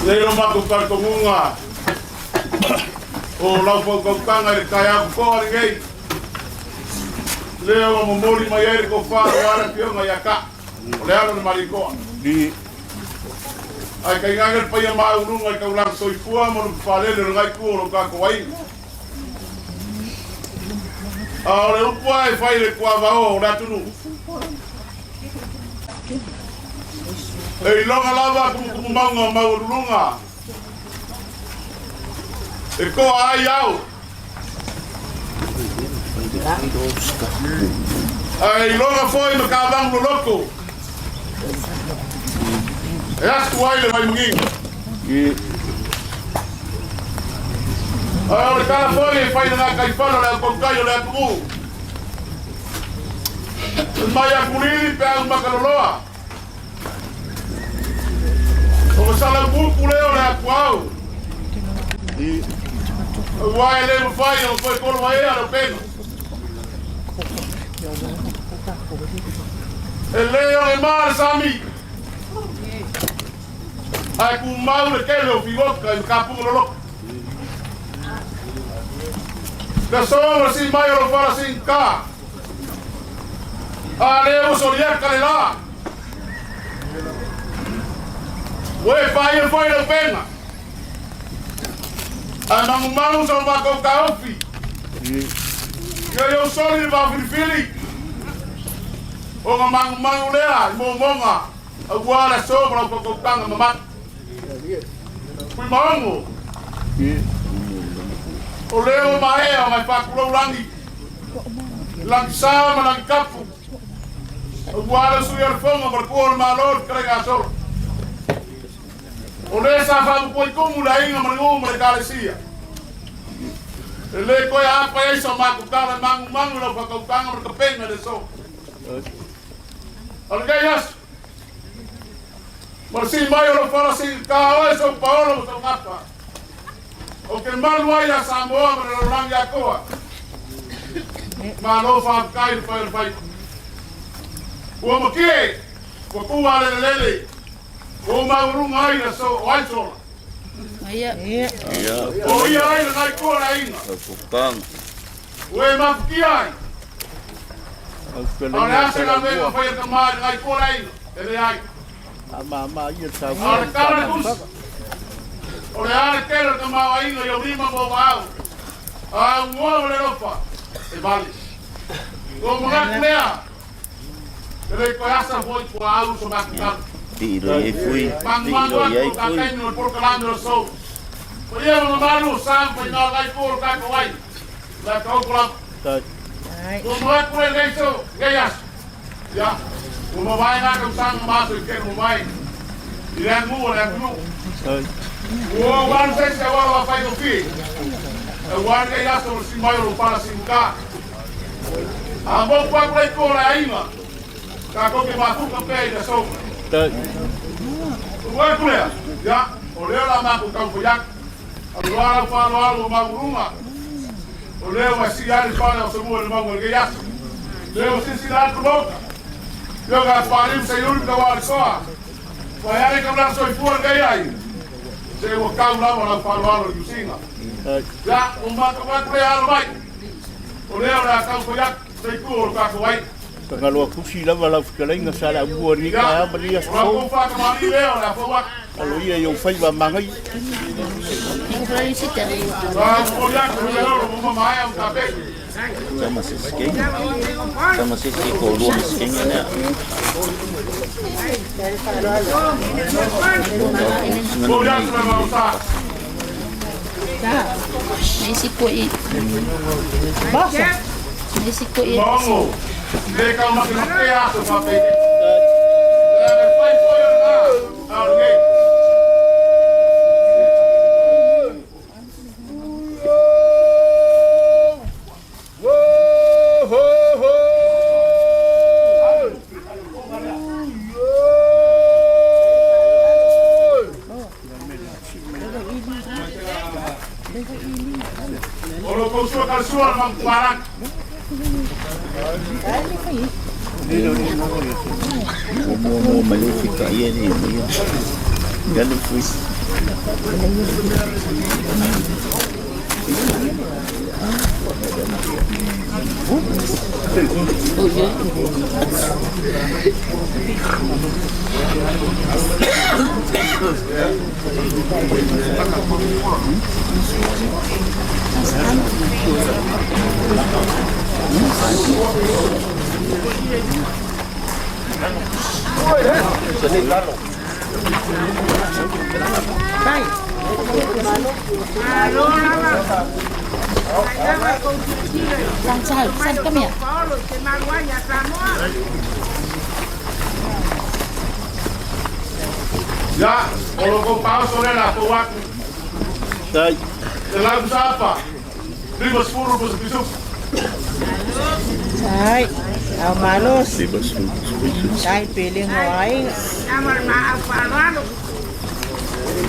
Leo mako kartongunga. O lau whakaukanga e kai aku koa ngei. Leo mamori mai ere ko whara pionga yaka. O le alo ni marikoa. Ai kai ngangar pai ma urunga i kaulang soifua mo no whalele ngai kua no kako wai. O le upua e whaile kua vao o ratunu. E longa lava kumu maunga maurunga. E koa ai au. Ai longa foi no kabang loko. E asu ai le vai mungi. Ai o kala foi fai na kai fala le konkai le aku. Mai akuli pe au makaloloa. O sala buku leo le aku au. Wai le fai o foi por vai a pena. E leo e mar sami. Ai ku mau le kelo figoka e kapu lo. Da sono si mai lo fara sin ka. A leo solia kalela. Wei fai lo pena. Ang manong sa mga kaufi. Yo soli ba filifili. O nga manong lea, monga. Agwala sobra ko kautanga mamat. Pui mango. O leo maea mai pakulo langi. Lang sama lang kapu. Agwala suya fonga berkuor malor krega sor. O le sa fa po ko mula inga mango mereka lesia. Le ko ya apa ya so ma ku kala mang lo fa ko kanga berkepeng de so. Algayas. Marsi mayo lo fala sin ka so paolo so ngapa. O ke mal waya sa mo lo lang ya ko. Ma lo fa kai fa. O mo ke ko ku wale lele. O maurunga ai na so oaitola. Ia. O ia ai na ngai kora ina. Pukang. Ue mafuki ai. Aure ase na mea whai ka maa ngai kora ina. Ele ai. Ama ia tau. Aure kara kus. Ore are kera ka maa wa ina yo rima mo wau. A ngoa le ropa. E vale. O mga klea. Ele ko asa foi ko au so makika. Tiro e fui. Tiro e aí fui. No porcalando so. Poia no malu sampai na lai por ka ko ai. La ko ko. Ai. O mo ko le so. Gayas. Ya. O mo vai na ka sang ma so ke mo vai. Ira mu ora mu. O wan se se wa fa ko fi. E wan ke ya so si mai ro para si ka. A mo ko ko ai ma. Ka ko ke ma ku ka pe de so. Uwe kule ya, oleo la maku kamfuyak. Aduara falo alo maguruma. Oleo wasiari falo usumu le magu ngeya. Leo sisi la kuloka. Leo ga falim se yuri ka wali soa. Wayari kabla so ifuwa ngeya. Se wo kaula wala falo alo yusinga. Ya, umma ka kule alo mai. Oleo la kamfuyak se ku ka kwai. Kalau aku sih lah walau sekarang nggak salah buat ni kaya beli as kau. Kalau ia yang fai bamangai. Sama sikit. Sama sikit kau luar sikitnya ni. Nasi kuih. Basa. Nasi kuih. Le ka ma ka te aso fa pe. Le fai foi na. Alguém. Olo ko so ka suar mang parang. Mau malifika ia ni. Ganun fui. Oh, iya. Saan kami ya? Ya, kalau kau tahu sore lah, kau waktu Tay, lagu siapa? 5-10 besok. Ay, ang malos. di ba Ay, piling mo ay. Amar maafalalo.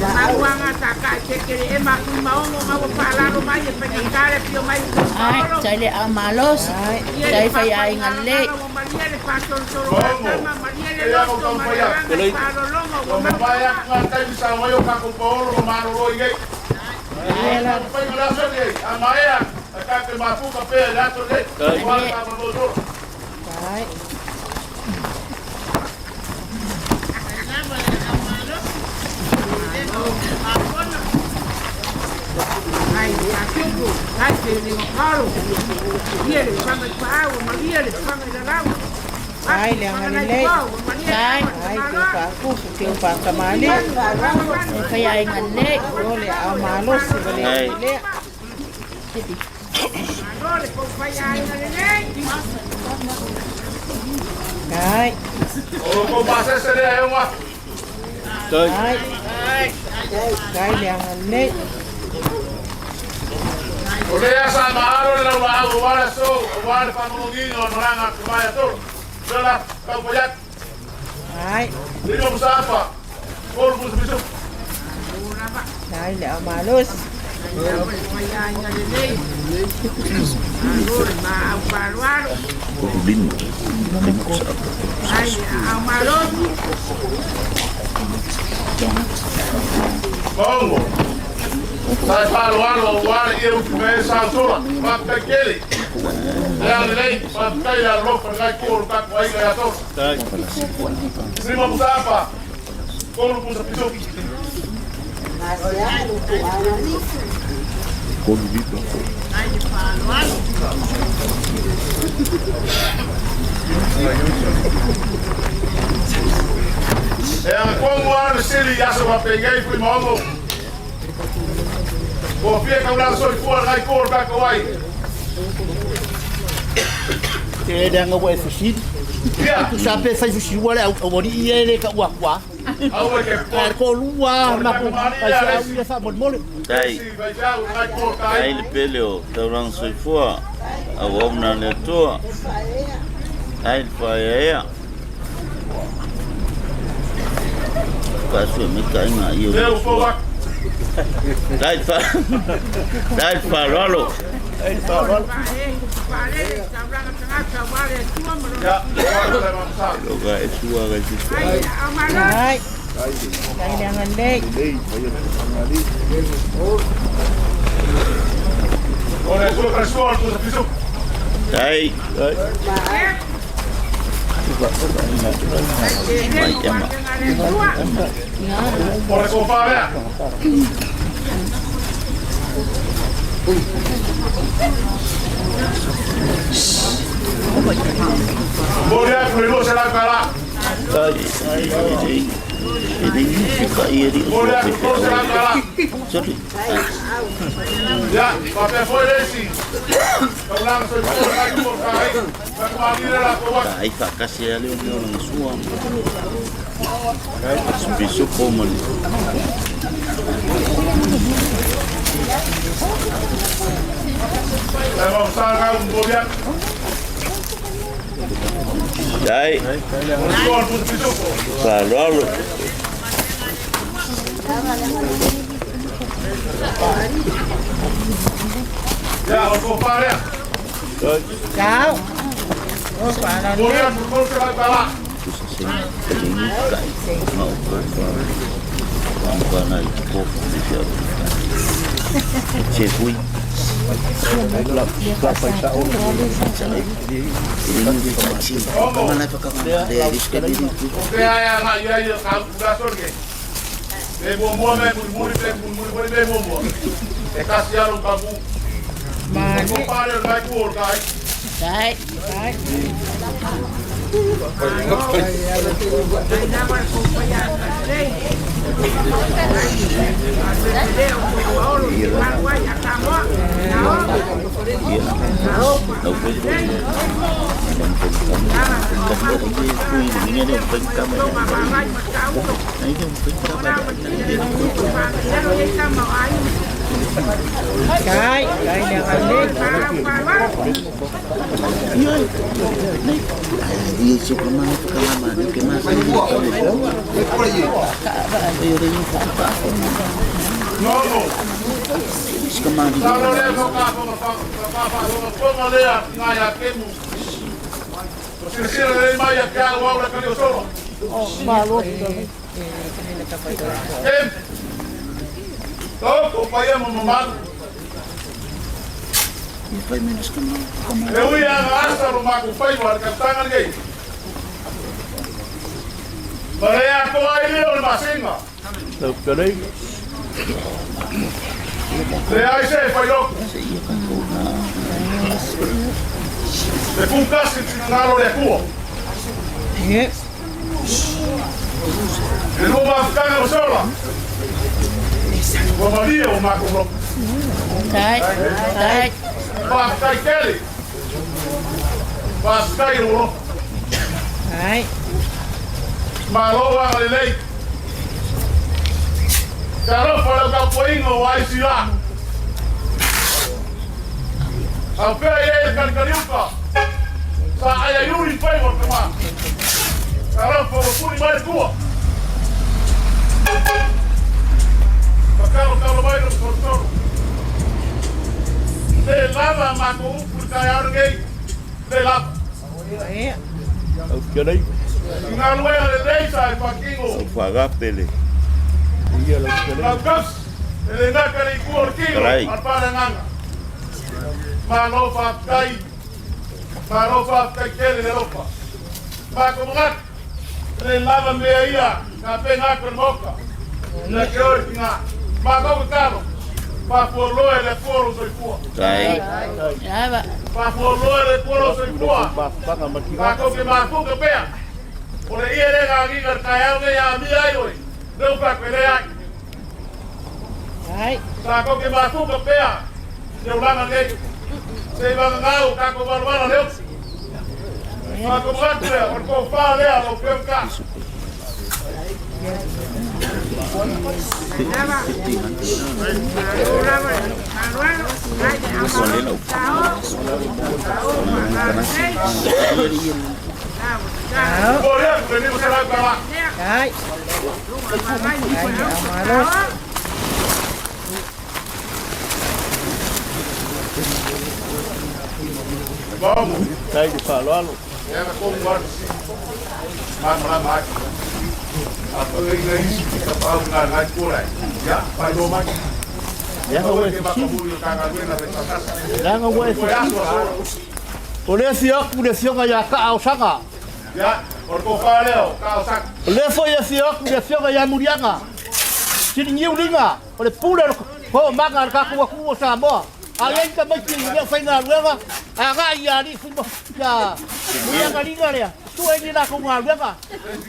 Mauanga taka chekere ema kumaongo mawapalalo mai peningkare pio mai. Ay, cari ang malos. Cari fay ay ngali. Maria le paso solo ma Maria le Kaya lo kau tahu Maria payah. le palo lomo Kau membayar lantai bisa wayo kaku polo romano loige. Ayan. Kau pergi langsung deh, amaya. Akan ke mafu kape langsung deh. Kau akan berbosor. Ay, ai atiuku ai te ni palo. Maria le panga pao Maria le panga de lago. ay, liang halilay. Ay, Ay, tiyo pa ako. Tiyo pa ang kamali. cari fay ay ngali. Ole, ang malos. Ibali ang halilay. Allora con fai le lenti. Ay, Kalau kau bahasa sedih ayo mah. Tay, ay. Ay, liang halilay. Oleh sama aro na wago wala so, wala pamungino maranga kumaya to. Sala kau payat. Ay, Dito mo sa apa? Kau bus besok. ay, liang malos. Allora maafalalo. bin. Ai amalos. Bongo. Sai palo wala eu que sa sura. Pakta keli. Yang lei, pakta ya lo pergai kor tak wai ga to. Tay, Sima mo sa apa? Kau bus besok. kon dito. Kau mau sili ya so pegai fui mongo. Kau pia kau lang so fuar ngai kor tak wai. Kaya dah ngawa efisien. Ya. Tu sampai faz fusi wala au wali ele ka wa kwa. Awe ke Kar ko luwa ma ko pa sa ia fa mon mole. Tai, si vai já ngai kor tai tai. le peleo, taurang soifua, a wamna le toa, ai le whaia. Pasua me kai ngā iu. Deu fo Tai wha rolo. Ai fa wal. Vale, sabrán que vale, tú ya. Kau dah masak. Loga e sua ga si. Ai amalos. Ay, ay, liang halilay. Kau dah suruh kasih bus besok. Tai, Mai ema. Kau dah sofa ya. Boleh perlu saya kalah. Tai, ini suka iri. Boleh perlu saya kalah. Sorry. Ya, pakai foi racing. Kau lang so fuar ngai kor tai. Kau mali lah kau. Tai wha kasi ale o leo ng sua. Bisu ko man. Saya mau sarang boleh. Tai, Kau bus besok. wha rolo. Ya, kau ya. Ciao. Oh, paano Boleh halilay? perlu saya kalah. Kalingi kai. Mau ko. Angkana itu bisa. Cekui. Mana pakai dari sekali itu. Oke ayah nak ya kamu dah sorge. Bebo me muri bebo. Kasih alun kamu. Kamu pare naik kur kai. Dai. Cái đang ăn đi. Dia suka mana pengalaman ke masa ini. No. Kemana? Kalau dia kau lihat ngaya kemu. Sisir dari maya kau orang kau solo. Kem. Kau payah memang. Foi menos que não. Eu ia nessa rumah ku fai war katangan gay. Maria ko ai leo masinga. Đâu cái đấy Le ai se fai lo. Le pun kasi ngalo le ku. Yes. E no ma kanga sola. Ko Maria o ma ko. Dai. Ba kai keli. Ba kai ro. Đấy. Ma lo wa le lei. Kalau pada kau poingo wai sila. Apa ya kan kaliuka. Sa aya yuri pai war kama. Kalau pada puni mai tua. Kalau mai ke kotor. Le lava maku percaya orang le lava. Đấy. đâu cái đấy Ngalu le lei sai pakingo. Faga pele. iya đâu cái đấy Bagus. Le nak kali kuor kilo. Baik. Apa dengan Malo fa kele le ropa. Maku mengat. Le lava meia. Kape nak bermoka. Le kor tinga. Maku karo. Pa forlo le foro soi fuo. Kai. Ya, Pak. Pa forlo le foro soi fuo. bác là mất Ako ke maku ke pea. Ole iere ngagi ngerkaya ke ya mi ai oi. Deu pa pele ai. Đấy. Ako ke maku ke pea. Deu langa le. Se bang ngau ka ko barbara le. Ako matre ko fa le a lo pemka. Đó. Boleh aku ni masalah bala. Đấy. Đấy, đeo mà luôn. Vamos. đây thì phải lo luôn Ya na ko ngor. Malam. Apa lagi kita tahu ngai kurai. Ya, pa do mai. dạ không quay đang không quay Ule siok ya ka au saka. Ya, orko faleo, ka sak. Ule fo ya siok ya murianga. Sini nyiu linga. Ule pula ko manga ka ku sa mo. Alien ka mai ki ya fa nga luega. Aga ya ni fu ya. Murianga linga ya. Tu ni na ku nga luega.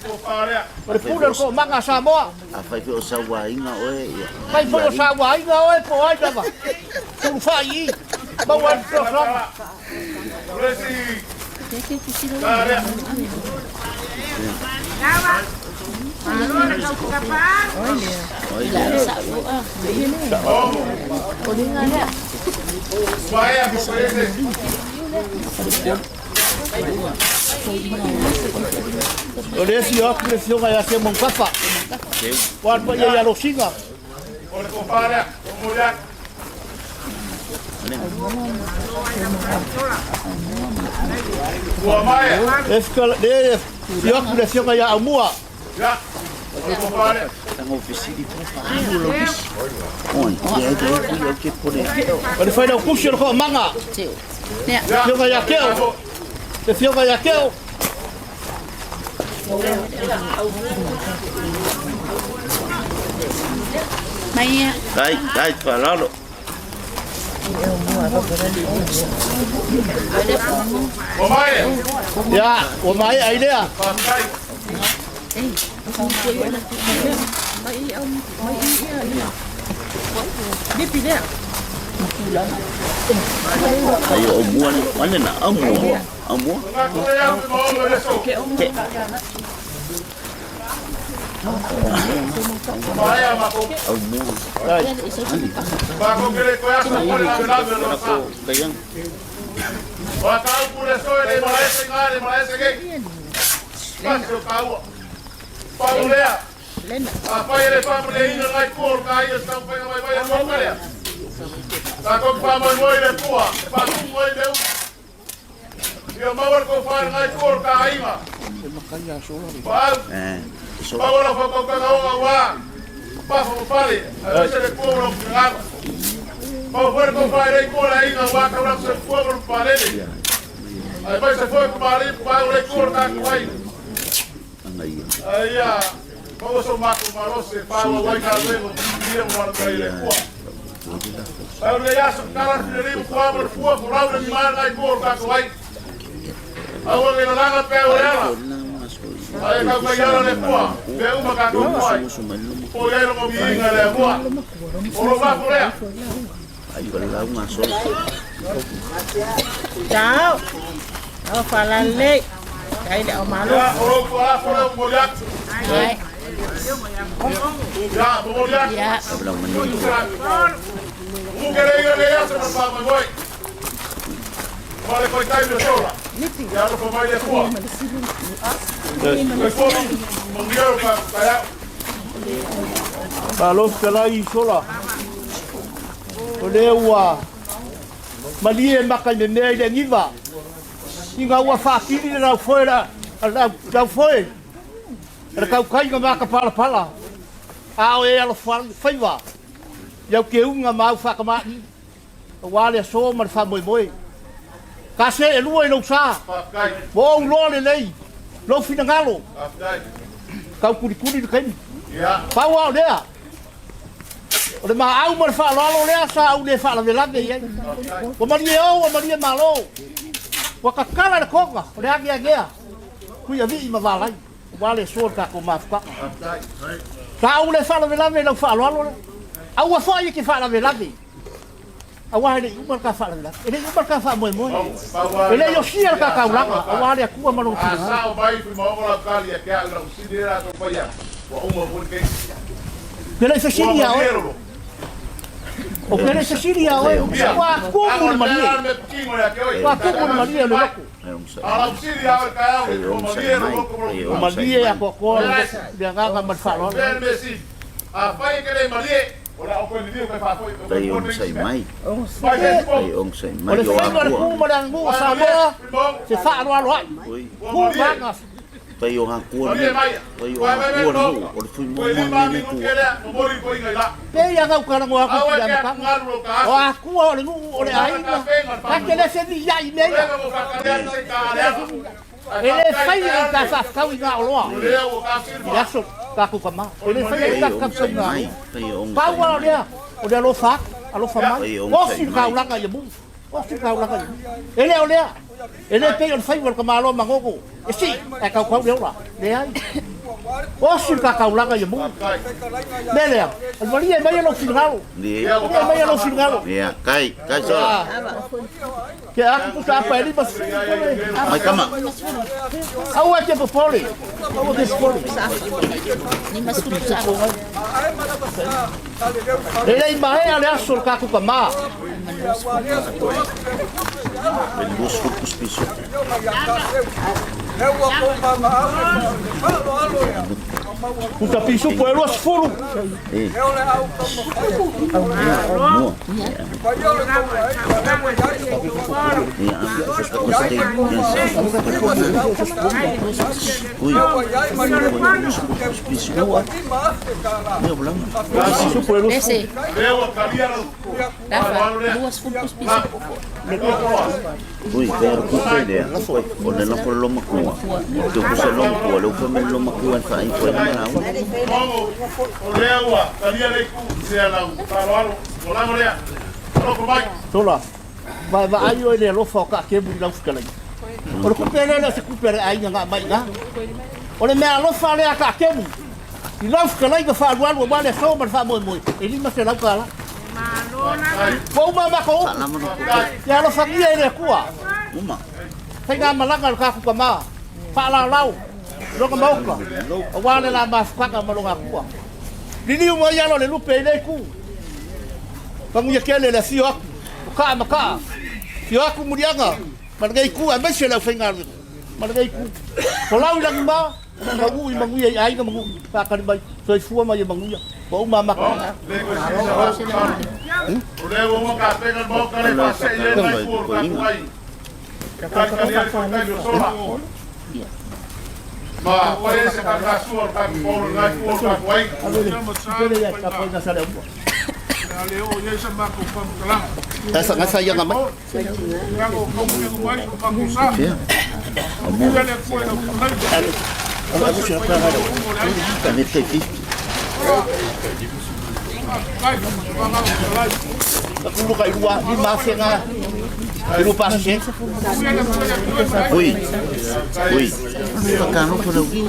Ko falea. Ule pula ko manga sa mo. Apa itu sawa inga oe. Kai fo sa wa inga oi po ai da ba. Tu fa yi. Ba wan to sa. Resi. Falea. Supaya aku boleh. Ule siok ya se mon papa. Wan pa ya lo singa. Orko falea, kemudian Buamaya. Eskal de siok ya amua. Ya, orko falea. Tango ofisili tu faulu lo bis. On, ya itu yo ke pone. Ora fai no kusi ro manga. Tio. Nè, Fioga ya keo. Te fioga ya keo. mày Kai falalo. Ô mày, Ya, o mai ai lea. còn đây. Ayo mua ni, mana nak mua? Mua. Nga ko ya mo mo leso. Maya ma ko. Mua. Ba ko kere ko ya so ko la la no sa. Aku bayang. Ba ka ku leso le ma ese ke. Ba so ka u. Pa u le. Apa ele pa mo le ina ngai ko ka ia sa pa ngai vai ko ka le. Sa ko pa mo mo le pua. Pa ku mo le. Yo ma war ko fa ngai ko ka ima. Ba So Pagola fue con cada agua. Paso pale. A veces le cobro un cigarro. Vamos fuera con padre y cola ahí, no va a acabar se fue por paredes. Además se fue con padre, pago le corta ahí. Ahí ya. Vamos a más con marose, pago voy a ver, mira por ahí le fue. Ahora ya son caras de río, pago el fuego, por ahora mi madre ahí corta ahí. Ahora que no dan a peor. Ay, kau kaya le pua, veo uma kau kuai. O ya lo movinga le pua. O lo va por allá. ayo kalau masuk. Chào. Nó phải là lệ. Đây để ông má luôn. Ya, o lo kwa por el moliak. Đấy. Ya, moliak. Dạ. Sebelum menunggu. Mu kere le ya se pa ma goi. Vale, coi tai de sola. Ya lo fue mai le pua. Le pua, mundial pa kaya. Kalau selai sola. Ole ua. Malie makai me mei le ngiva. Inga ua fakiri na foi la. La foi. Era kau kai nga maka pala pala. Ao e alo faiva. Iau ke unga mau whakamati. Wale a so mar wha moi moi. Ka se e lua e lau sa. Pa kai. Mo un lo le lei. Lo fina ngalo. Pa kai. Kau kuri kuri de kai. Ya. Pau ao lea. O le maa au mar wha lalo lea sa au le wha la velage iai. O marie o marie malo. Wa kakala le konga. O le agi agea. Kui a vi ma valai. Wale so ka ko mafka. Pa kai. Ka au le wha la velage lau wha lalo. Au a wha i ke wha la velage. Awa ele umar ka fa la. Ele umar ka fa moi moi. Ele yo sia ka ka ulanga. Awa le ku ma no ki. Asa o vai fi mo la kali ya ka la usidera to pa ya. Wa uma por que. Ele se siria o. O ele se siria o. Wa ku mo maria. Wa ku mo maria le loko. Ala usidia o ka o maria lo loko. O maria ya ko ko. Dia nga ma fa lo. Ben Messi. A pai que le maria. Ora o ko ni dio ka fa foi. Tay ong say mai. Vai ser Tay ong say O mai le yo fa no ku aku. mo dan bu sa mo. Se fa no lo ai. Oi, Ku ma tay ong aku ni. Maria mai. Tay ong aku ni. O fui mo mo ni ku. Mori ko inga la. pe ya ga ka ngo aku Awa ya ka ka. ngaru ka. O aku o le nu o le ai. Ka ke le se ni ya i me. Leva o ka ka se ka le. Ele fai ka fa ka wi ga lo. Leva o ka sirva. Ya so ka ku ka ma. Ele fai ka ka so nga. Mai, tay ong Pau ao lea, o lea lo fa, alo fa mai. Ai, O si ka ulanga ye mu. O si ka ulanga ye. Ele ao lea. Ele pe on fai wal ka malo mangogo. E si, e ka ka lea la. Le ai. O si ka ulanga ye mu. Le lea. Al mari e mai lo finalo. ni. E mai lo finalo. Ya, kai so. Ke aku tu sa pa ele bas. Mai kama. Au ate po pole. Au des pole. Ni masuk sa ako. Ele i mai ale aso ka ku ka ma. Ben bus fokus piso. Puta pisu po elo sfuru. Ese. Rafa, duas fulpos piso. Ui, kaya kukai dia. O na lang por loma kuwa. Ito ko sa loma kuwa. Lo ko men loma kuwa fa in ko na na. Mongo, olewa, kalia le ku se ala paralo, ola morea. Olo ko mai. Tola. Vai ayo ele lo foka ke bu la fukala. O ko pele le se ku pele ai nga mai nga. O le me lo fa le aka ke bu. I lo fukala ga fa alwa ba le so ba fa mo mo. Ele ma se la kala. Ko ma ko. Ya lo fa ia ele kuwa. Uma. Sai nga malanga ka ku ma. Pa la lau. Lo ka mau ka. O wale la ma fukaka ma lo nga kuwa. Lili mo ya lo le lu pele ku. Kamu ya kele le fio aku. Ka ma ka. Fio aku murianga. Margai ku a meshe la fengar. Margai ku. Ko lau lang ma. Mangu i mangu ya ai ka mangu. Pa ka mai. Soi fua ma ya mangu ya. Ko ma ma ka. Olewa mo ka pega mo ka le pa se ye na ku ka kuai. Ka kalia ko ka yo sola. Ma pare se ka ka suor ka por na ku ka kuai. Pele ya ka pa na sale. Leo ye sa ma ku pa kala. Esa ngasa ya nga mai. Kako ko ku mai ku pa ku sa. Amu le ku na ku na. Amu se ka ha. Kami teki. Aku lu kai dua di mafia nga. Ilu pasien. Ui. Ui. Pakano ko lagi.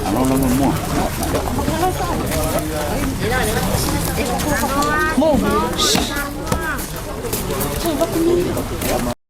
Ano naman mo? Mo.